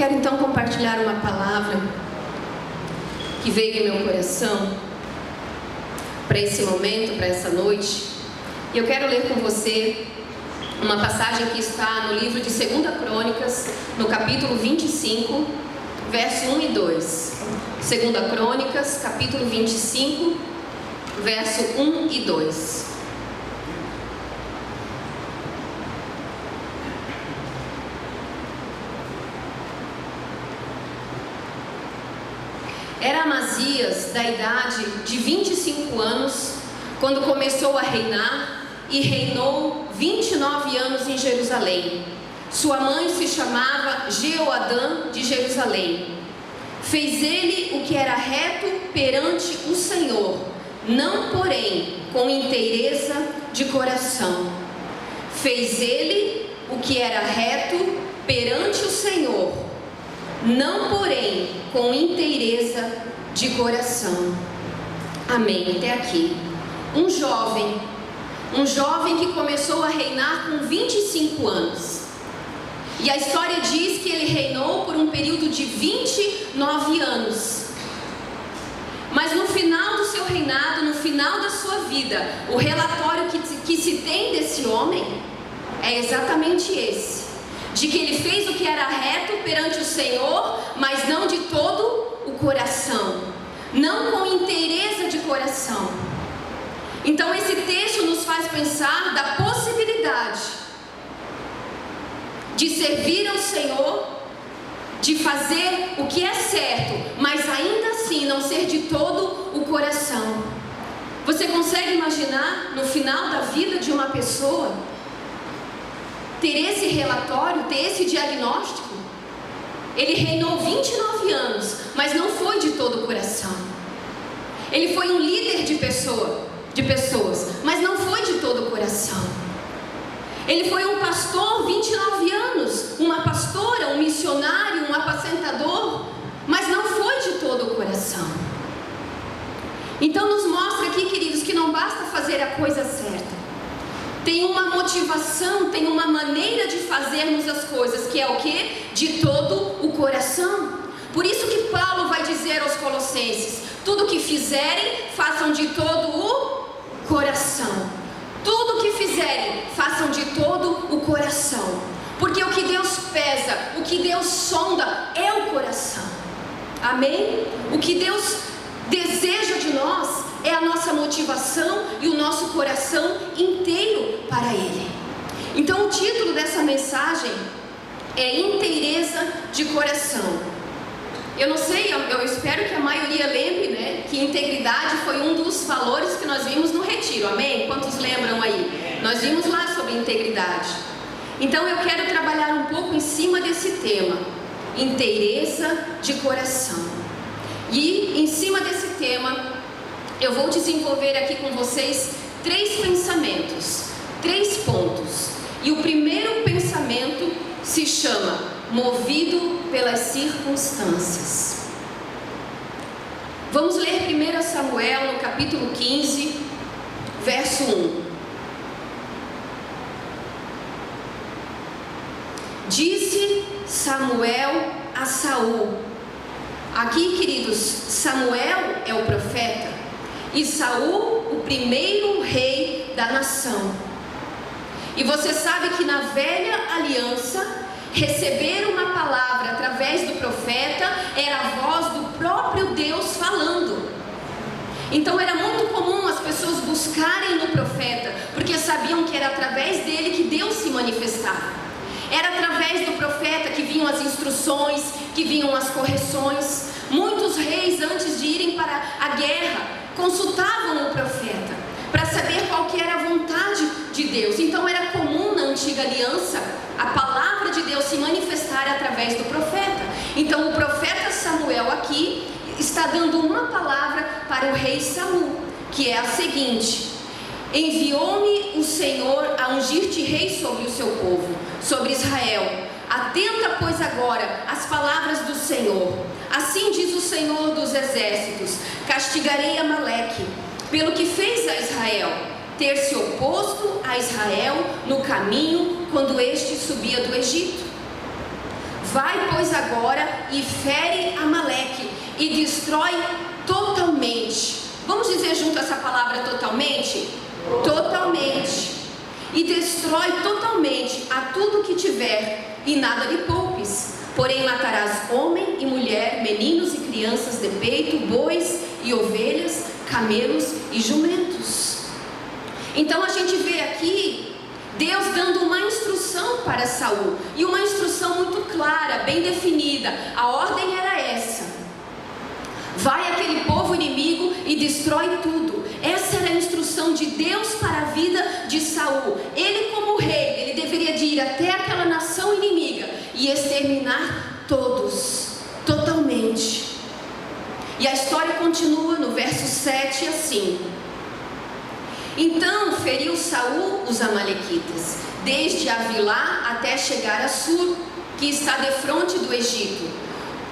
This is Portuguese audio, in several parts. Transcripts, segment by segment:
Quero então compartilhar uma palavra que veio em meu coração para esse momento, para essa noite. E eu quero ler com você uma passagem que está no livro de 2 Crônicas, no capítulo 25, verso 1 e 2. 2 Crônicas, capítulo 25, verso 1 e 2. Era Amazias da idade de 25 anos, quando começou a reinar, e reinou 29 anos em Jerusalém. Sua mãe se chamava Jeoadã de Jerusalém. Fez ele o que era reto perante o Senhor, não porém com inteireza de coração. Fez ele o que era reto perante o Senhor, não porém com inteireza de coração. Amém, até aqui. Um jovem que começou a reinar com 25 anos. E a história diz que ele reinou por um período de 29 anos. Mas no final do seu reinado, no final da sua vida, o relatório que se tem desse homem é exatamente esse: de que ele fez o que era reto perante o Senhor, mas não de todo o coração, não com inteireza de coração. Então esse texto nos faz pensar da possibilidade de servir ao Senhor, de fazer o que é certo, mas ainda assim não ser de todo o coração. Você consegue imaginar no final da vida de uma pessoa ter esse relatório, ter esse diagnóstico? Ele reinou 29 anos, mas não foi de todo o coração. Ele foi um líder de pessoas, mas não foi de todo o coração. Ele foi um pastor 29 anos, uma pastora, um missionário, um apacentador, mas não foi de todo o coração. Então nos mostra aqui, queridos, que não basta fazer a coisa certa. Tem uma motivação, tem uma maneira de fazermos as coisas, que é o que? De todo o coração. Por isso que Paulo vai dizer aos Colossenses: tudo que fizerem, façam de todo o coração. Tudo que fizerem, façam de todo o coração. Porque o que Deus pesa, o que Deus sonda é o coração. Amém? O que Deus deseja de nós é a nossa motivação e o nosso coração inteiro para Ele. Então o título dessa mensagem é inteireza de coração. Eu não sei, eu espero que a maioria lembre, né, que integridade foi um dos valores que nós vimos no retiro, amém? Quantos lembram aí? Nós vimos lá sobre integridade. Então eu quero trabalhar um pouco em cima desse tema, inteireza de coração. E em cima desse tema, eu vou desenvolver aqui com vocês 3 pensamentos, 3 pontos. E o primeiro pensamento se chama movido pelas circunstâncias. Vamos ler 1 Samuel no capítulo 15, verso 1. Disse Samuel a Saul. Aqui, queridos, Samuel é o profeta e Saul o primeiro rei da nação. E você sabe que na velha aliança, receber uma palavra através do profeta era a voz do próprio Deus falando. Então era muito comum as pessoas buscarem no profeta, porque sabiam que era através dele que Deus se manifestava. Era através do profeta que vinham as instruções, que vinham as correções. Muitos reis, antes de irem para a guerra, consultavam o profeta para saber qual que era a vontade de Deus. Então era comum na antiga aliança a palavra de Deus se manifestar através do profeta. Então o profeta Samuel aqui está dando uma palavra para o rei Saul, que é a seguinte: enviou-me o Senhor a ungir-te rei sobre o seu povo, sobre Israel. Atenta, pois, agora às palavras do Senhor. Assim diz o Senhor dos exércitos: castigarei Amaleque pelo que fez a Israel, ter se oposto a Israel no caminho quando este subia do Egito. Vai, pois, agora e fere Amaleque e destrói totalmente. Vamos dizer junto essa palavra totalmente? Totalmente. E destrói totalmente a tudo que tiver, e nada lhe poupes. Porém matarás homem e mulher, meninos e crianças de peito, bois e ovelhas, camelos e jumentos. Então a gente vê aqui Deus dando uma instrução para Saul, e uma instrução muito clara, bem definida. A ordem era essa: vai aquele povo inimigo e destrói tudo. Essa era a instrução de Deus para a vida de Saul. Ele, como rei, ele deveria de ir até aquela nação inimiga e exterminar todos, totalmente. E a história continua no verso 7 assim: então feriu Saul os amalequitas, desde Avilá até chegar a Sur, que está defronte do Egito.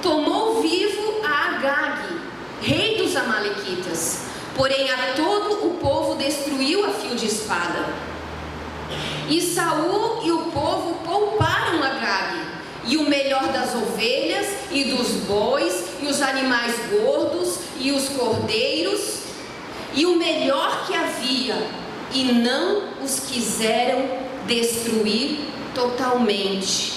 Tomou vivo a Agag, rei dos amalequitas, porém a todo o povo destruiu a fio de espada. E Saul e o povo pouparam Agag, e o melhor das ovelhas e dos bois, e os animais gordos e os cordeiros, e o melhor que havia, e não os quiseram destruir totalmente.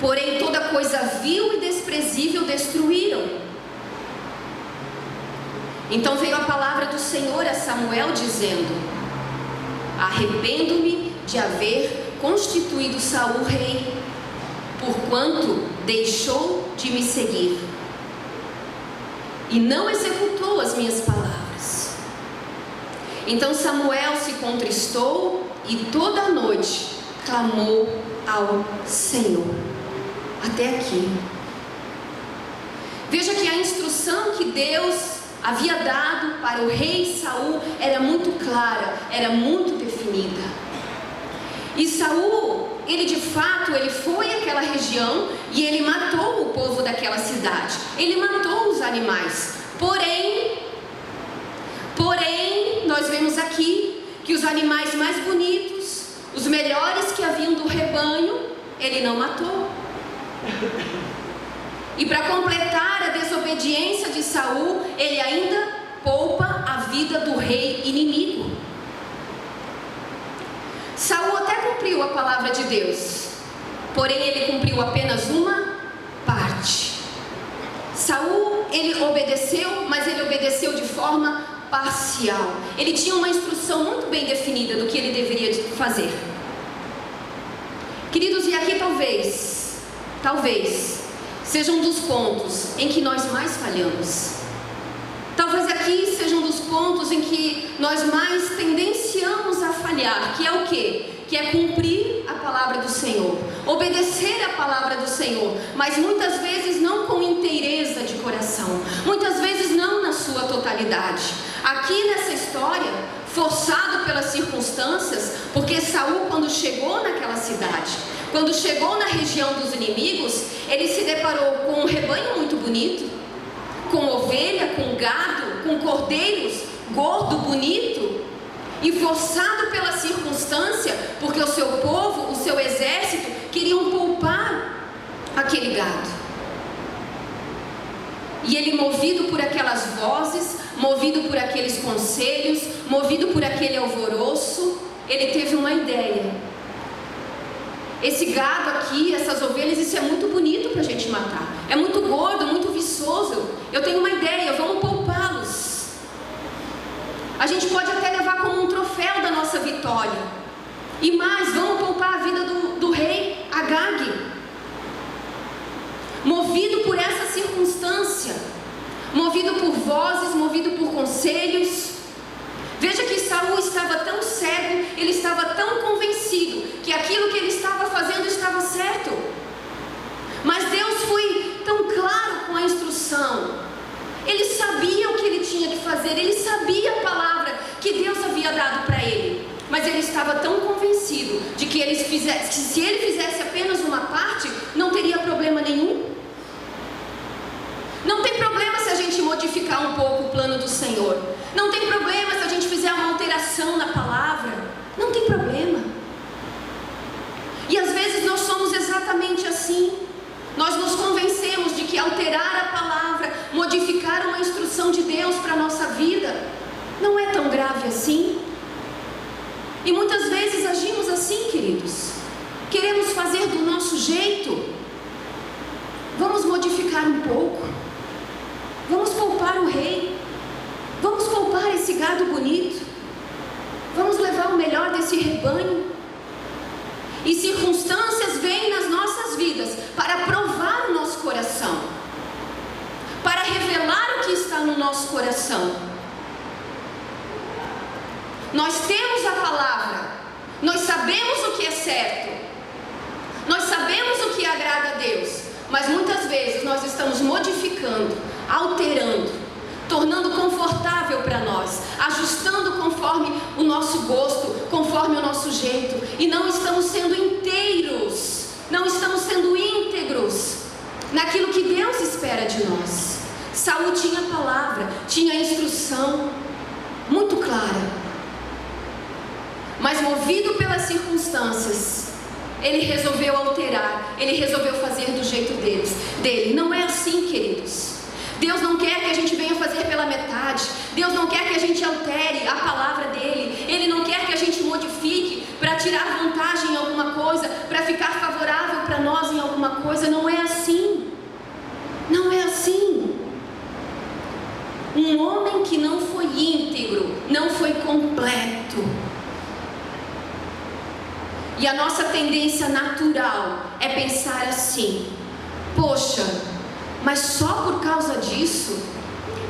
Porém toda coisa vil e desprezível destruíram. Então veio a palavra do Senhor a Samuel dizendo: arrependo-me de haver constituído Saul rei, porquanto deixou de me seguir e não executou as minhas palavras. Então Samuel se contristou e toda a noite clamou ao Senhor. Até aqui. Veja que a instrução que Deus havia dado para o rei Saul era muito clara, era muito definida. E Saul, ele de fato, ele foi àquela região e ele matou o povo daquela cidade. Ele matou os animais. Porém, nós vemos aqui que os animais mais bonitos, os melhores que haviam do rebanho, ele não matou. E para completar a desobediência de Saul, ele ainda poupa a vida do rei inimigo. Saul até cumpriu a palavra de Deus, porém ele cumpriu apenas uma parte. Saul, ele obedeceu, mas ele obedeceu de forma parcial. Ele tinha uma instrução muito bem definida do que ele deveria fazer. Queridos, e aqui talvez seja um dos pontos em que nós mais falhamos. Talvez aqui seja um dos pontos em que nós mais tendenciamos a falhar, que é o quê? Que é cumprir a palavra do Senhor, obedecer a palavra do Senhor, mas muitas vezes não com inteireza de coração, muitas vezes não na sua totalidade. Aqui nessa história, forçado pelas circunstâncias, porque Saul, quando chegou naquela cidade, quando chegou na região dos inimigos, ele se deparou com um rebanho muito bonito, com ovelha, com gado, com cordeiros, gordo, bonito, e forçado pela circunstância, porque o seu povo, o seu exército, queriam poupar aquele gado. E ele, movido por aquelas vozes, movido por aqueles conselhos, movido por aquele alvoroço, ele teve uma ideia. Esse gado aqui, essas ovelhas, isso é muito bonito para a gente matar. É muito gordo, muito viçoso. Eu tenho uma ideia, vamos poupá-los. A gente pode até levar como um troféu da nossa vitória. E mais, vamos poupar a vida do rei Agag. Movido por essa circunstância, movido por vozes, movido por conselhos. Veja que Saul estava tão cego, ele estava tão convencido que aquilo que ele estava fazendo estava certo. Mas Deus foi tão claro com a instrução. Ele sabia o que ele tinha que fazer, ele sabia a palavra que Deus havia dado para ele. Mas ele estava tão convencido de que se ele fizesse apenas uma parte, não teria problema nenhum. Não tem problema se a gente modificar um pouco o plano do Senhor. Não tem problema se a gente fizer uma alteração na palavra. Não tem problema. E às vezes nós somos exatamente assim. Nós nos convencemos alterar a palavra, modificar uma instrução de Deus para a nossa vida. Não é tão grave assim. E muitas vezes agimos assim, queridos. Queremos fazer do nosso jeito. Vamos modificar um pouco. Vamos poupar o rei. Vamos poupar esse gado bonito. Vamos levar o melhor desse rebanho. E circunstâncias vêm nas nossas vidas para provar o nosso coração, para revelar o que está no nosso coração. Nós temos a palavra, nós sabemos o que é certo, nós sabemos o que agrada a Deus, mas muitas vezes nós estamos modificando, alterando, tornando confortável para nós, ajustando conforme o nosso gosto, conforme o nosso jeito, e não estamos sendo inteiros, não estamos sendo íntegros naquilo que Deus espera de nós. Saul tinha a palavra, tinha a instrução muito clara, mas movido pelas circunstâncias, ele resolveu alterar, ele resolveu fazer do jeito dele. Não é assim, queridos. Deus não quer que a gente venha fazer pela metade. Deus não quer que a gente altere a palavra dele. Ele não quer que a gente modifique para tirar vantagem em alguma coisa, para ficar favorável para nós em alguma coisa. Não é assim. Não é assim. Um homem que não foi íntegro, não foi completo. E a nossa tendência natural é pensar assim: poxa, mas só por causa disso?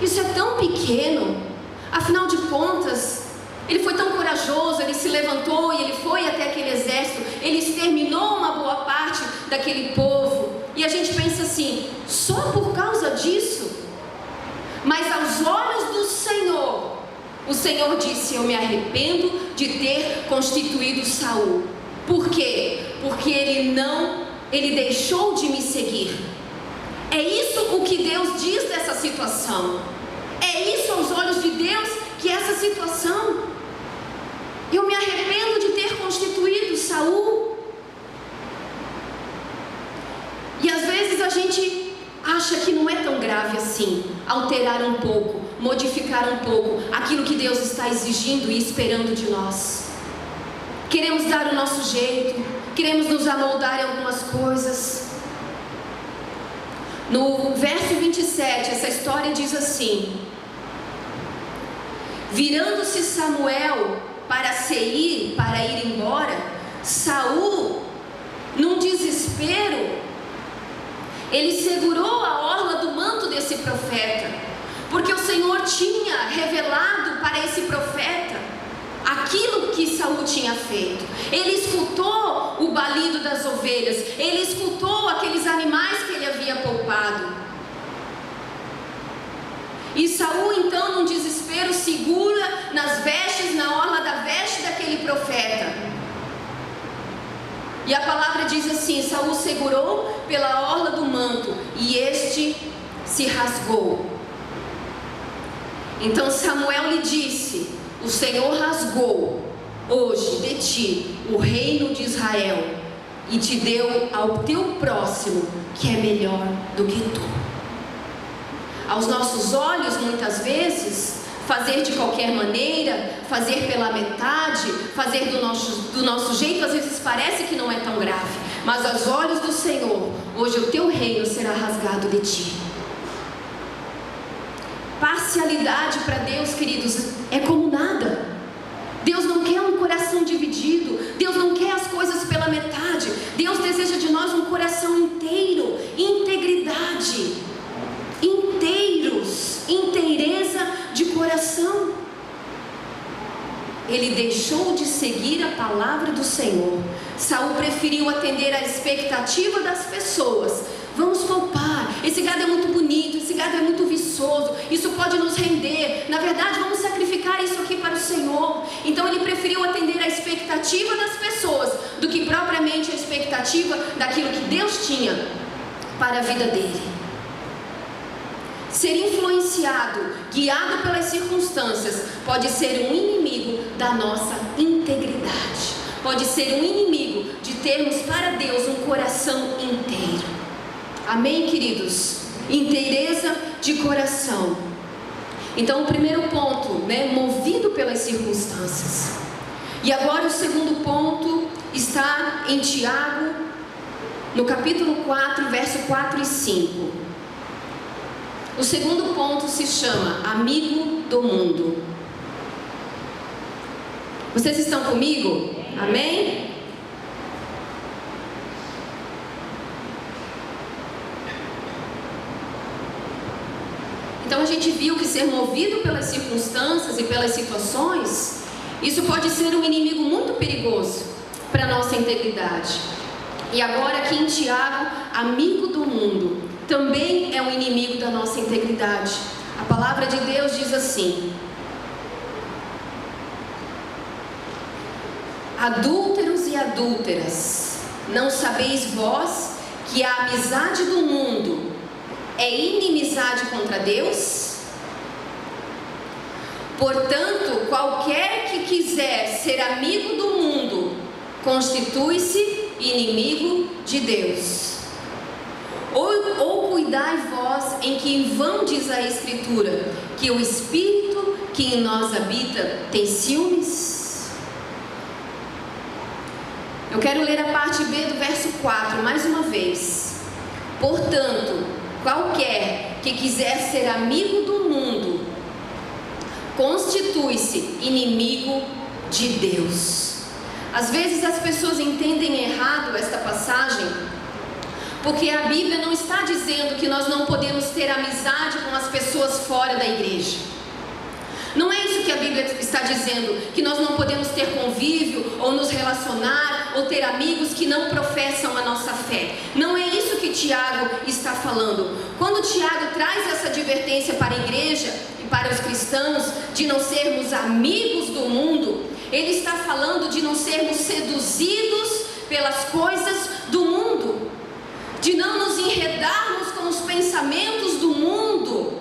Isso é tão pequeno. Afinal de contas, ele foi tão corajoso, ele se levantou e ele foi até aquele exército, ele exterminou uma boa parte daquele povo. E a gente pensa assim: só por causa disso? Mas aos olhos do Senhor, o Senhor disse: eu me arrependo de ter constituído Saul. Por quê? Porque ele deixou de me seguir. É isso o que Deus diz dessa situação. É isso aos olhos de Deus que é essa situação. Eu me arrependo de ter constituído Saul. E às vezes a gente acha que não é tão grave assim, alterar um pouco, modificar um pouco aquilo que Deus está exigindo e esperando de nós. Queremos dar o nosso jeito, queremos nos amoldar em algumas coisas. No verso 27, essa história diz assim: virando-se Samuel para ir embora, Saul, num desespero, ele segurou a orla do manto desse profeta, porque o Senhor tinha revelado para esse profeta aquilo que Saul tinha feito. Ele escutou o balido das ovelhas, ele escutou aqueles animais que ele havia poupado. E Saul então, num desespero, segura nas vestes, na orla da veste daquele profeta. E a palavra diz assim: Saul segurou pela orla do manto e este se rasgou. Então Samuel lhe disse: o Senhor rasgou hoje de ti o reino de Israel e te deu ao teu próximo, que é melhor do que tu. Aos nossos olhos, muitas vezes, fazer de qualquer maneira, fazer pela metade, fazer do nosso jeito, às vezes parece que não é tão grave, mas aos olhos do Senhor, hoje o teu reino será rasgado de ti. Parcialidade para Deus, queridos, é como nada. Deus não quer um coração dividido. Deus não quer as coisas pela metade. Deus deseja de nós um coração inteiro, integridade, inteiros, inteireza de coração. Ele deixou de seguir a palavra do Senhor. Saul preferiu atender à expectativa das pessoas. Vamos poupar, esse gado é muito bonito, esse gado é muito viçoso, isso pode nos render, na verdade vamos sacrificar isso aqui para o Senhor. Então ele preferiu atender à expectativa das pessoas do que propriamente a expectativa daquilo que Deus tinha para a vida dele. Ser influenciado, guiado pelas circunstâncias, pode ser um inimigo da nossa integridade, pode ser um inimigo de termos para Deus um coração inteiro. Amém, queridos? inteireza de coração. Então, o primeiro ponto, movido pelas circunstâncias. E agora o segundo ponto está em Tiago, no capítulo 4, verso 4 e 5. O segundo ponto se chama amigo do mundo. Vocês estão comigo? Amém? Então a gente viu que ser movido pelas circunstâncias e pelas situações, isso pode ser um inimigo muito perigoso para a nossa integridade. E agora aqui em Tiago, amigo do mundo, também é um inimigo da nossa integridade. A palavra de Deus diz assim: adúlteros e adúlteras, não sabeis vós que a amizade do mundo é inimizade contra Deus? Portanto, qualquer que quiser ser amigo do mundo, constitui-se inimigo de Deus. Ou cuidai vós, em que em vão diz a Escritura, que o Espírito que em nós habita tem ciúmes? Eu quero ler a parte B do verso 4 mais uma vez. Portanto, qualquer que quiser ser amigo do mundo, constitui-se inimigo de Deus. Às vezes as pessoas entendem errado esta passagem, porque a Bíblia não está dizendo que nós não podemos ter amizade com as pessoas fora da igreja. Não é isso que a Bíblia está dizendo, que nós não podemos ter convívio, ou nos relacionar, ou ter amigos que não professam a nossa fé. Não é isso que Tiago está falando. Quando Tiago traz essa advertência para a igreja e para os cristãos, de não sermos amigos do mundo, ele está falando de não sermos seduzidos pelas coisas do mundo, de não nos enredarmos com os pensamentos do mundo.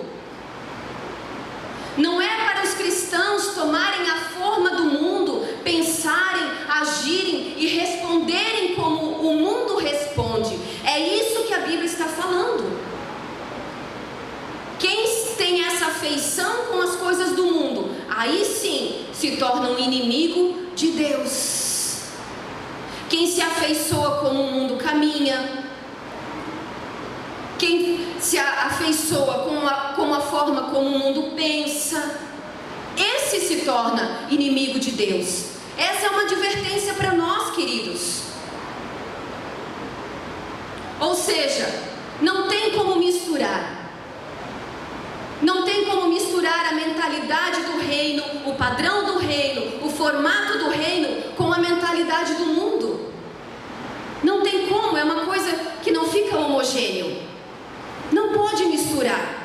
Não é para os cristãos tomarem a forma do mundo, pensarem, agirem e responderem como o mundo responde. É isso que a Bíblia está falando. Quem tem essa afeição com as coisas do mundo, aí sim se torna um inimigo de Deus. Quem se afeiçoa como o mundo caminha, quem se afeiçoa com a forma como o mundo pensa, esse se torna inimigo de Deus. Essa é uma advertência para nós, queridos. Ou seja, não tem como misturar. Não tem como misturar a mentalidade do reino, o padrão do reino, o formato do reino com a mentalidade do mundo. Não tem como, é uma coisa que não fica homogêneo. Não pode misturar.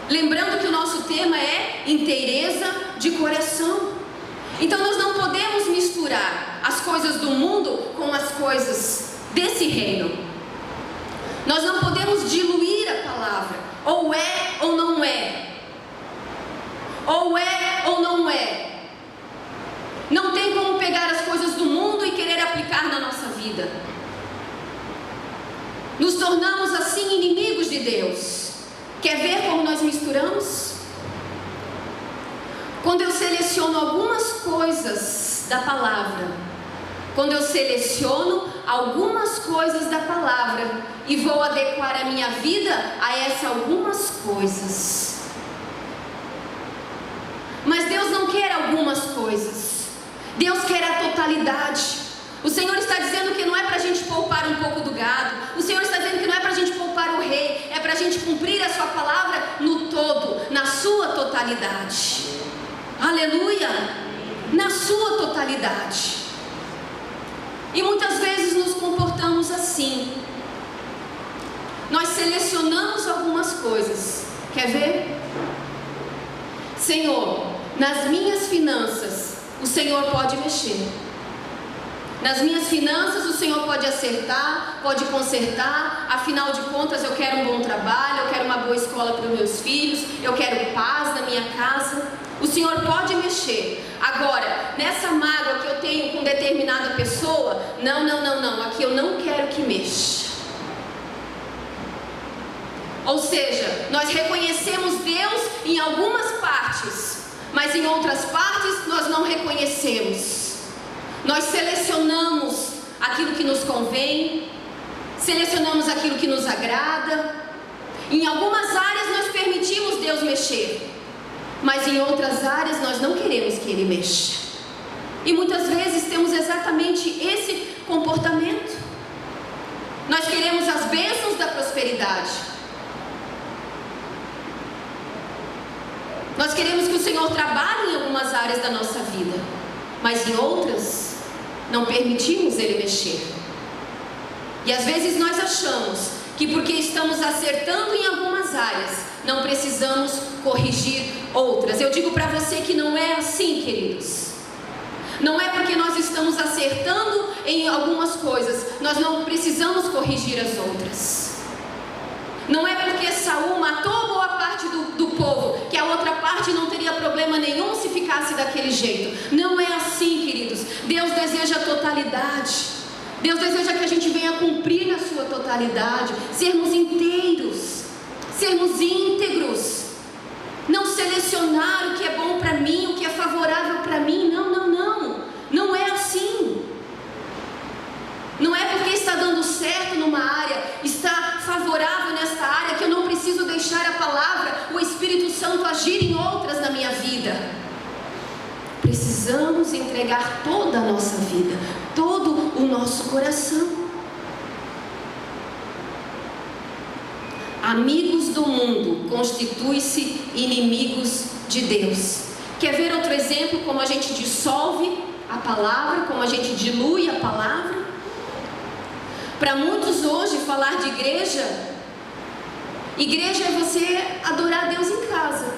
Lembrando que o nosso tema é inteireza de coração. Então nós não podemos misturar as coisas do mundo com as coisas desse reino. Nós não podemos diluir a palavra. Ou é ou não é. Ou é ou não é. Não tem como pegar as coisas do mundo e querer aplicar na nossa vida. Nos tornamos assim inimigos de Deus. Quer ver como nós misturamos? Quando eu seleciono algumas coisas da palavra, quando eu seleciono algumas coisas da palavra e vou adequar a minha vida a essas algumas coisas. Mas Deus não quer algumas coisas, Deus quer a totalidade. O Senhor está dizendo que não é para a gente poupar um pouco do gado. O Senhor está dizendo que não é para a gente poupar o rei. É para a gente cumprir a sua palavra no todo, na sua totalidade. Aleluia! Na sua totalidade. E muitas vezes nos comportamos assim. Nós selecionamos algumas coisas. Quer ver? Senhor, nas minhas finanças, o Senhor pode mexer. Nas minhas finanças o Senhor pode acertar, pode consertar. Afinal de contas eu quero um bom trabalho, eu quero uma boa escola para os meus filhos, eu quero paz na minha casa. O Senhor pode mexer. Agora, nessa mágoa que eu tenho com determinada pessoa, não, aqui eu não quero que mexa. Ou seja, nós reconhecemos Deus em algumas partes, mas em outras partes nós não reconhecemos. Nós selecionamos aquilo que nos convém, selecionamos aquilo que nos agrada. Em algumas áreas nós permitimos Deus mexer, mas em outras áreas nós não queremos que Ele mexa. E muitas vezes temos exatamente esse comportamento. Nós queremos as bênçãos da prosperidade. Nós queremos que o Senhor trabalhe em algumas áreas da nossa vida, mas em outras não permitimos Ele mexer. E às vezes nós achamos que porque estamos acertando em algumas áreas, não precisamos corrigir outras. Eu digo para você que não é assim, queridos. Não é porque nós estamos acertando em algumas coisas, nós não precisamos corrigir as outras. Não é porque Saul matou boa parte do povo, que a outra parte não teria problema nenhum se ficasse daquele jeito. Não é assim, queridos. Deus deseja a totalidade. Deus deseja que a gente venha cumprir na sua totalidade, sermos inteiros, sermos íntegros, não selecionar o que é bom para mim, o que é favorável para mim. Não é assim. Não é porque está dando certo numa área, está favorável nesta área, que eu não preciso deixar a palavra, o Espírito Santo agir em outras na minha vida. Precisamos entregar toda a nossa vida, todo o nosso coração. Amigos do mundo constituem-se inimigos de Deus. Quer ver outro exemplo, como a gente dissolve a palavra, como a gente dilui a palavra? Para muitos hoje, falar de igreja é você adorar Deus em casa.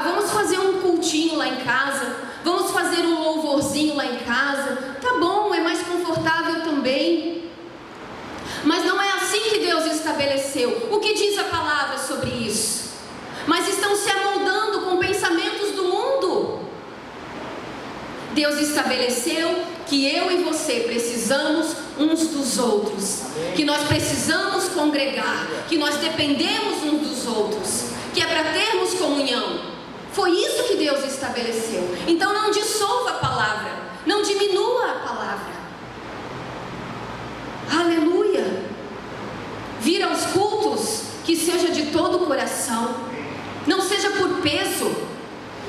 Vamos fazer um cultinho lá em casa, vamos fazer um louvorzinho lá em casa. Tá bom, é mais confortável também. Mas não é assim que Deus estabeleceu. O que diz a palavra sobre isso? Mas estão se amoldando com pensamentos do mundo. Deus estabeleceu que eu e você precisamos uns dos outros, que nós precisamos congregar, que nós dependemos uns dos outros, que é para termos comunhão. Foi isso que Deus estabeleceu. Então não dissolva a palavra, não diminua a palavra. Aleluia. Vir aos cultos, que seja de todo o coração, não seja por peso,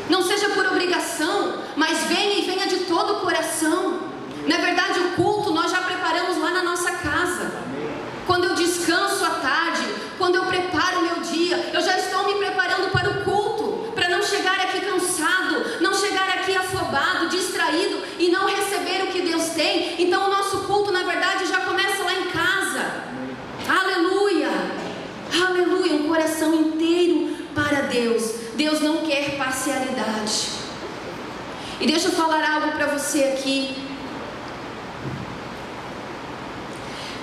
não seja por obrigação, mas venha de todo o coração. Na verdade, o culto nós já preparamos lá na nossa casa. Quando eu descanso à tarde, quando eu preparo o meu dia, eu já estou me preparando para o culto, para não chegar aqui cansado, não chegar aqui afobado, distraído e não receber o que Deus tem. Então o nosso culto, na verdade, já começa lá em casa. Aleluia, aleluia, um coração inteiro para Deus. Deus não quer parcialidade. E deixa eu falar algo para você aqui.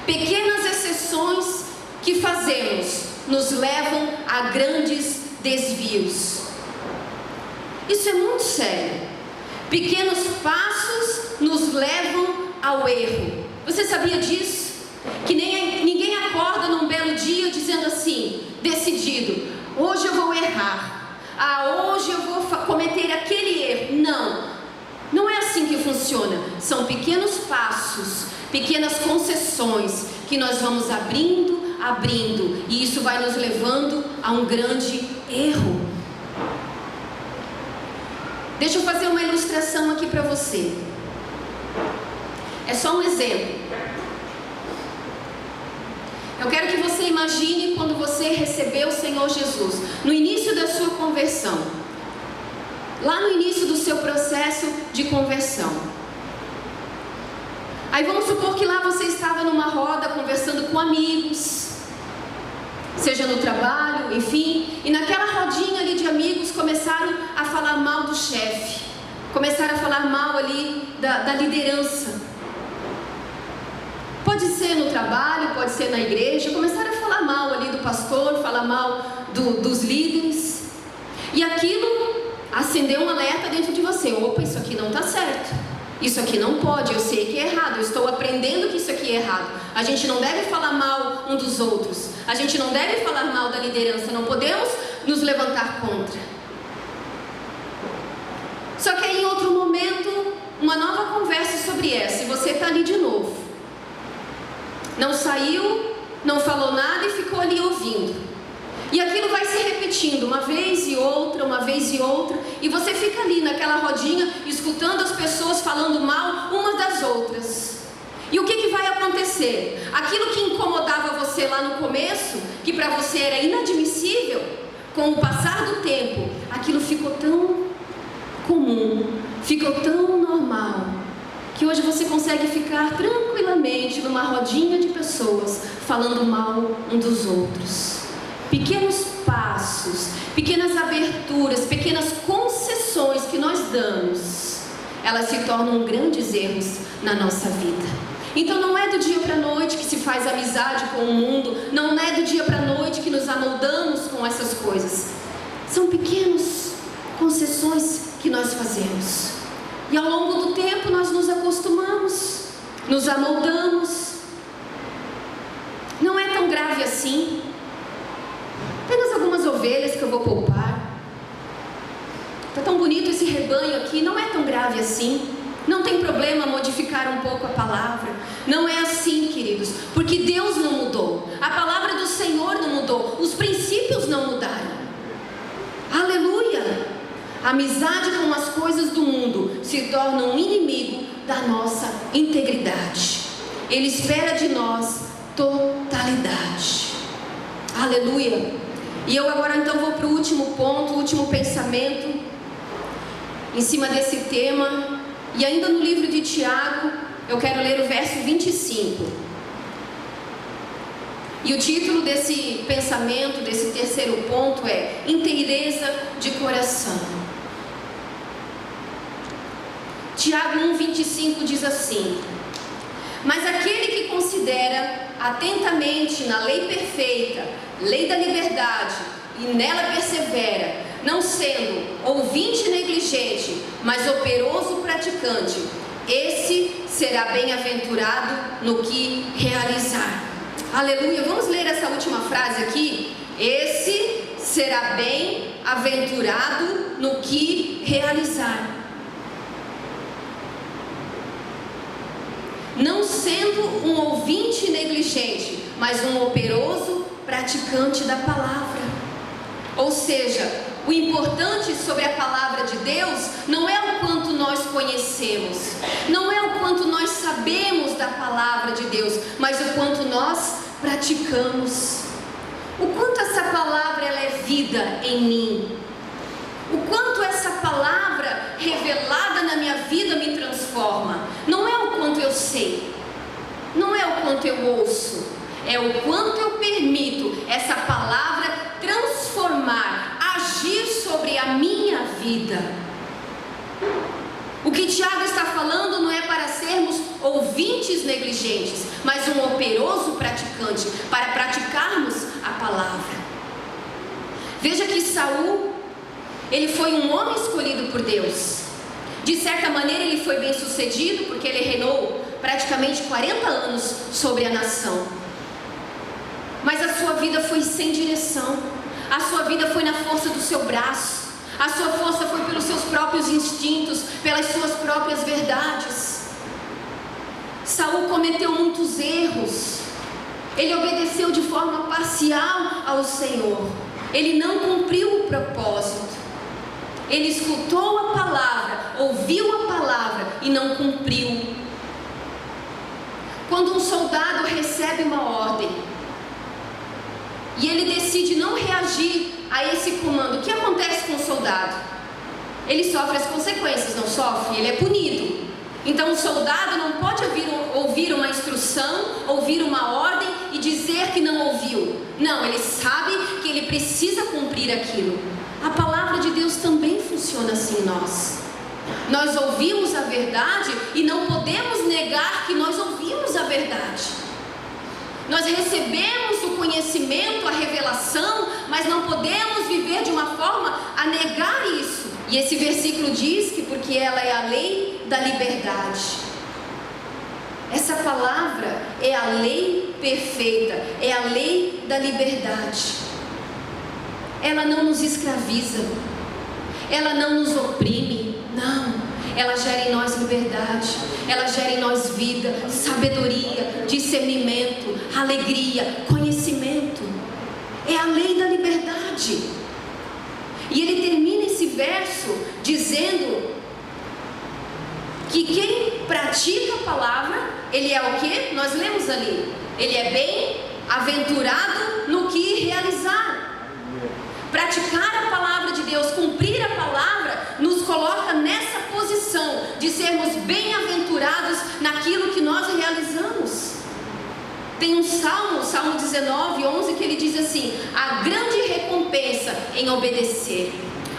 Pequenas exceções que fazemos nos levam a grandes desvios. Isso é muito sério. Pequenos passos nos levam ao erro. Você sabia disso? Que ninguém acorda num belo dia dizendo assim, decidido, hoje eu vou errar. Hoje eu vou cometer aquele erro. Não é assim que funciona. São pequenos passos, pequenas concessões que nós vamos abrindo, e isso vai nos levando a um grande erro. Deixa eu fazer uma ilustração aqui para você. É só um exemplo. Eu quero que você imagine quando você recebeu o Senhor Jesus, no início da sua conversão, lá no início do seu processo de conversão. Aí vamos supor que lá você estava numa roda conversando com amigos, seja no trabalho, enfim, e naquela rodinha ali de amigos começaram a falar mal do chefe, começaram a falar mal ali da liderança. Pode ser no trabalho, pode ser na igreja, começaram a falar mal ali do pastor, falar mal dos líderes, e aquilo acendeu um alerta dentro de você. Opa, isso aqui não está certo. Isso aqui não pode, eu sei que é errado, eu estou aprendendo que isso aqui é errado. A gente não deve falar mal um dos outros. A gente não deve falar mal da liderança, não podemos nos levantar contra. Só que aí em outro momento, uma nova conversa sobre essa, e você está ali de novo. Não saiu, não falou nada e ficou ali ouvindo. E aquilo vai se repetindo uma vez e outra, e você fica ali naquela rodinha, escutando as pessoas falando mal umas das outras. E o que vai acontecer? Aquilo que incomodava você lá no começo, que para você era inadmissível, com o passar do tempo, aquilo ficou tão comum, ficou tão normal, que hoje você consegue ficar tranquilamente numa rodinha de pessoas, falando mal um dos outros. Pequenos passos, pequenas aberturas, pequenas concessões que nós damos, elas se tornam grandes erros na nossa vida. Então não é do dia para a noite que se faz amizade com o mundo, não é do dia para a noite que nos amoldamos com essas coisas. São pequenas concessões que nós fazemos. E ao longo do tempo nós nos acostumamos, nos amoldamos. Não é tão grave assim. Apenas algumas ovelhas que eu vou poupar. Está tão bonito esse rebanho aqui, não é tão grave assim. Não tem problema modificar um pouco a palavra. Não é assim, queridos, porque Deus não mudou. A palavra do Senhor não mudou. Os princípios não mudaram. Aleluia! A amizade com as coisas do mundo se torna um inimigo da nossa integridade. Ele espera de nós totalidade. Aleluia! E eu agora então vou para o último ponto, o último pensamento em cima desse tema. E ainda no livro de Tiago, eu quero ler o verso 25. E o título desse pensamento, desse terceiro ponto é inteireza de coração. Tiago 1,25 diz assim: mas aquele que considera atentamente na lei perfeita, lei da liberdade, e nela persevera, não sendo ouvinte negligente, mas operoso praticante, esse será bem-aventurado no que realizar. Aleluia! Vamos ler essa última frase aqui. Esse será bem-aventurado no que realizar. Não sendo um ouvinte negligente, mas um operoso praticante da palavra. Ou seja, o importante sobre a palavra de Deus não é o quanto nós conhecemos, não é o quanto nós sabemos da palavra de Deus, mas o quanto nós praticamos. O quanto essa palavra ela é vida em mim. O quanto essa palavra revelada na minha vida me transforma. Não é o quanto eu sei, não é o quanto eu ouço, é o quanto eu permito essa palavra transformar, agir sobre a minha vida. O que Tiago está falando não é para sermos ouvintes negligentes, mas um operoso praticante, para praticarmos a palavra. Veja que Saul, ele foi um homem escolhido por Deus. De certa maneira ele foi bem sucedido, porque ele reinou praticamente 40 anos sobre a nação. Mas a sua vida foi sem direção. A sua vida foi na força do seu braço. A sua força foi pelos seus próprios instintos, pelas suas próprias verdades. Saul cometeu muitos erros. Ele obedeceu de forma parcial ao Senhor. Ele não cumpriu o propósito. Ele escutou a palavra, ouviu a palavra e não cumpriu. Quando um soldado recebe uma ordem e ele decide não reagir a esse comando, o que acontece com o soldado? Ele sofre as consequências, não sofre? Ele é punido. Então o soldado não pode ouvir uma instrução, ouvir uma ordem e dizer que não ouviu. Não, ele sabe que ele precisa cumprir aquilo. A palavra de Deus também funciona assim em nós. Nós ouvimos a verdade e não podemos negar que nós ouvimos a verdade. Nós recebemos o conhecimento, a revelação, mas não podemos viver de uma forma a negar isso. E esse versículo diz que porque ela é a lei da liberdade. Essa palavra é a lei perfeita, é a lei da liberdade. Ela não nos escraviza, ela não nos oprime, não. Ela gera em nós liberdade, ela gera em nós vida, sabedoria, discernimento, alegria, conhecimento. É a lei da liberdade. E ele termina esse verso dizendo que quem pratica a palavra, ele é o quê? Nós lemos ali, ele é bem-aventurado no que realizar. Praticar a palavra de Deus, cumprir a palavra, nos coloca nessa posição de sermos bem-aventurados naquilo que nós realizamos. Tem um salmo, Salmo 19, 11, que ele diz assim: a grande recompensa em obedecer,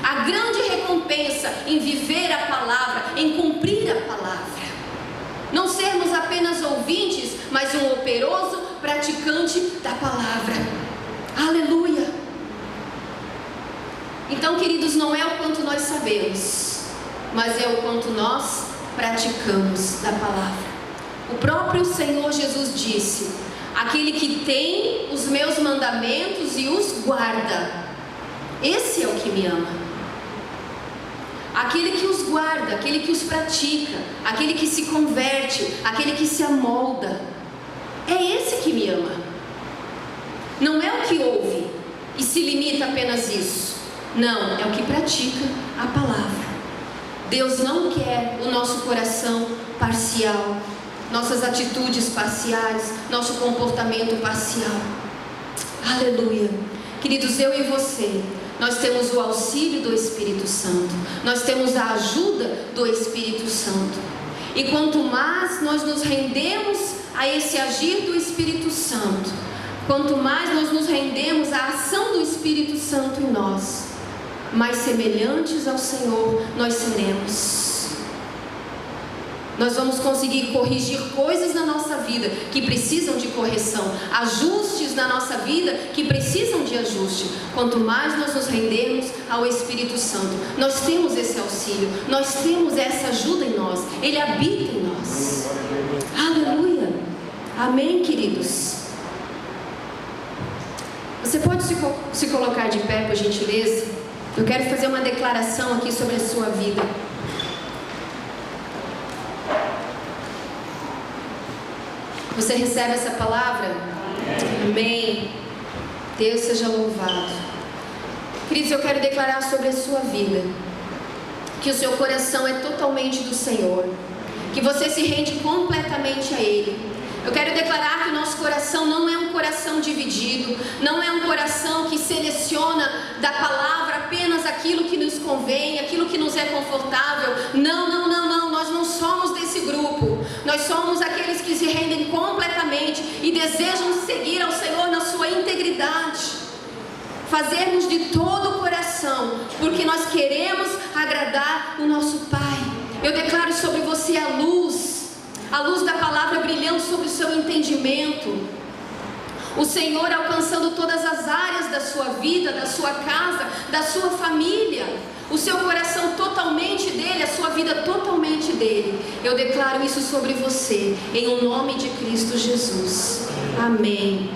a grande recompensa em viver a palavra, em cumprir a palavra. Não sermos apenas ouvintes, mas um operoso praticante da palavra. Aleluia! Então, queridos, não é o quanto nós sabemos, mas é o quanto nós praticamos da palavra. O próprio Senhor Jesus disse: aquele que tem os meus mandamentos e os guarda, esse é o que me ama. Aquele que os guarda, aquele que os pratica, aquele que se converte, aquele que se amolda, é esse que me ama. Não é o que ouve e se limita apenas isso. Não, é o que pratica a palavra. Deus não quer o nosso coração parcial, nossas atitudes parciais, nosso comportamento parcial. Aleluia. Queridos, eu e você, nós temos o auxílio do Espírito Santo, nós temos a ajuda do Espírito Santo. E quanto mais nós nos rendemos a esse agir do Espírito Santo, quanto mais nós nos rendemos à ação do Espírito Santo em nós, mais semelhantes ao Senhor nós seremos. Nós vamos conseguir corrigir coisas na nossa vida que precisam de correção, ajustes na nossa vida que precisam de ajuste. Quanto mais nós nos rendermos ao Espírito Santo, nós temos esse auxílio, nós temos essa ajuda em nós, Ele habita em nós. Aleluia! Amém, queridos? Você pode se colocar de pé, por gentileza? Eu quero fazer uma declaração aqui sobre a sua vida. Você recebe essa palavra? Amém. Deus seja louvado. Queridos, eu quero declarar sobre a sua vida que o seu coração é totalmente do Senhor, que você se rende completamente a Ele. Eu quero declarar que o nosso coração não é um coração dividido, não é um coração que seleciona da palavra apenas aquilo que nos convém, aquilo que nos é confortável. Não, nós não somos desse grupo. Nós somos aqueles que se rendem completamente e desejam seguir ao Senhor na sua integridade. Fazermos de todo o coração, porque nós queremos agradar o nosso Pai. Eu declaro sobre você a luz da palavra brilhando sobre o seu entendimento, o Senhor alcançando todas as áreas da sua vida, da sua casa, da sua família, o seu coração totalmente dele, a sua vida totalmente dele. Eu declaro isso sobre você, em o nome de Cristo Jesus. Amém.